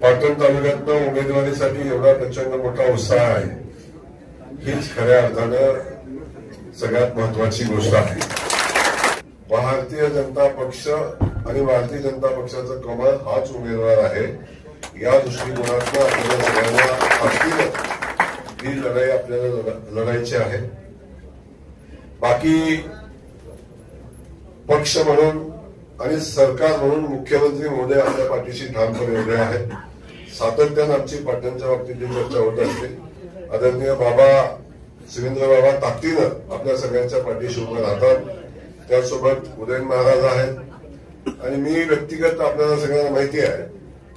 पाटण तालुक्यातनं उमेदवारीसाठी एवढा प्रचंड मोठा उत्साह आहे, हीच खऱ्या अर्थानं सगळ्यात महत्वाची गोष्ट आहे. भारतीय जनता पक्ष आणि भारतीय जनता पक्षाचा कमळ हाच उमेदवार आहे. या दृष्टिकोनातून आपल्याला सगळ्यांना ही लढाई आपल्याला लढायची आहे. बाकी पक्ष म्हणून आणि सरकार म्हणून मुख्यमंत्री महोदय आपल्या पाठीशी ठामपणे उभे आहेत. सातत्यानं आमची पाटणच्या बाबतीतली चर्चा होत असते. आदरणीय बाबा सुरेंद्र बाबा ताकदीनं आपल्या सगळ्यांच्या पाठीशी उभे राहतात. त्यासोबत उदयन महाराज आहेत आणि मी व्यक्तिगत आपल्याला सगळ्यांना माहिती आहे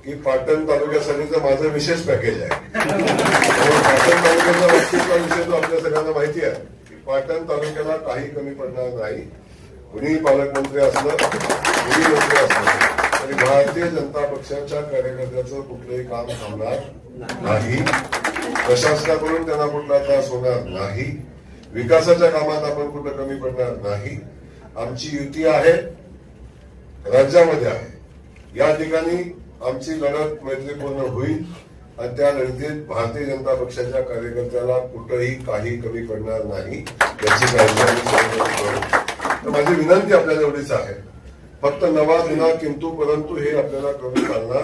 की पाटण तालुक्यासाठीचं माझं विशेष पॅकेज आहे. पाटण तालुक्याचा बाबतीतला विषय तो आपल्या सगळ्यांना माहिती आहे की पाटण तालुक्याला काही कमी पडणार नाही. कुणीही पालकमंत्री असलं, कुणी मंत्री असलं तरी भारतीय जनता पक्षाच्या कार्यकर्त्याचं कुठलंही काम थांबणार नाही. प्रशासनाकडून त्यांना कुठला त्रास होणार नाही. विकासाच्या कामात आपण कुठं कमी पडणार नाही. आमची युती आहे, राज्यामध्ये आहे. या ठिकाणी आमची लढत मैत्रीपूर्ण होईल आणि त्या लढतीत भारतीय जनता पक्षाच्या कार्यकर्त्याला कुठंही काही कमी पडणार नाही याची काळजी. तर माझी विनंती आपल्याला एवढीच आहे, फक्त नवा जुना किंतु परंतु हे आपल्याला कमी चालणार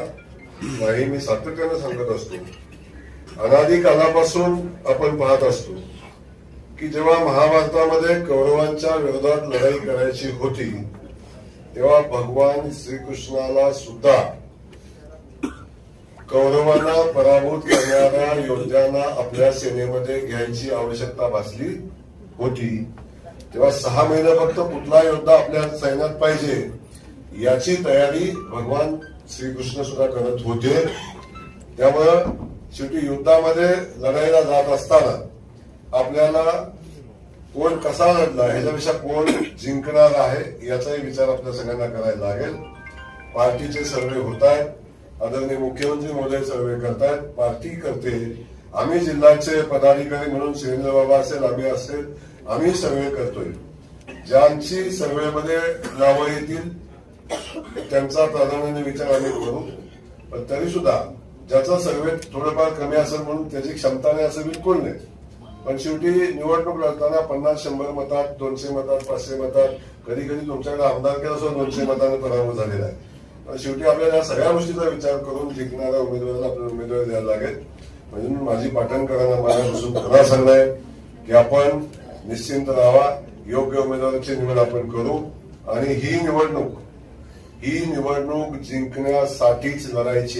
नाही. मी सातत्यानं सांगत असतो, अनादी कालापासून आपण पाहत असतो की जेव्हा महाभारतामध्ये कौरवांच्या विरोधात लढाई करायची होती तेव्हा भगवान श्रीकृष्णाला सुद्धा कौरवांना पराभूत करणाऱ्या योद्ध्यांना आपल्या सेनेमध्ये घ्यायची आवश्यकता भासली होती. तेव्हा 6 महिने फक्त कुठला योद्धा आपल्या सैन्यात पाहिजे याची तयारी भगवान श्रीकृष्ण सुद्धा करत होते. त्यामुळं शेवटी युद्धामध्ये लढाईला जात असताना आपल्याला कोण कसा लढला ह्याच्यापेक्षा कोण जिंकणार आहे याचाही विचार आपल्या सगळ्यांना करायला लागेल. पार्टीचे सर्वे होत आहेत, आदरणीय मुख्यमंत्री महोदय सर्वे करतायत, पार्टी करते. आम्ही जिल्ह्याचे पदाधिकारी म्हणून सुरेंद्र बाबा असेल, आम्ही असेल, आम्ही सर्वे करतोय. ज्यांची सर्वेमध्ये नावं येतील त्यांचा प्राधान्याने विचार आम्ही करू. पण तरी सुद्धा ज्याचा सर्वे थोडंफार कमी असेल म्हणून त्याची क्षमता नाही असं बिलकुल नाही. पण शेवटी निवडणूक लढताना 50-100 मतात, 200 मतात, 500 मतात, कधी कधी तुमच्याकडे आमदार केला सुद्धा 200 मतांनी पराभव झालेला आहे. पण शेवटी आपल्याला या सगळ्या गोष्टीचा विचार करून जिंकणाऱ्या उमेदवाराला आपल्याला उमेदवारी द्यायला लागेल. म्हणून माझी पाटणकरांना माझ्यापासून पुन्हा सांगणं आहे की आपण निश्चिंत राहावा, योग्य उमेदवाराची निवड आपण करू आणि ही निवडणूक जिंकण्यासाठीच लढायची आहे.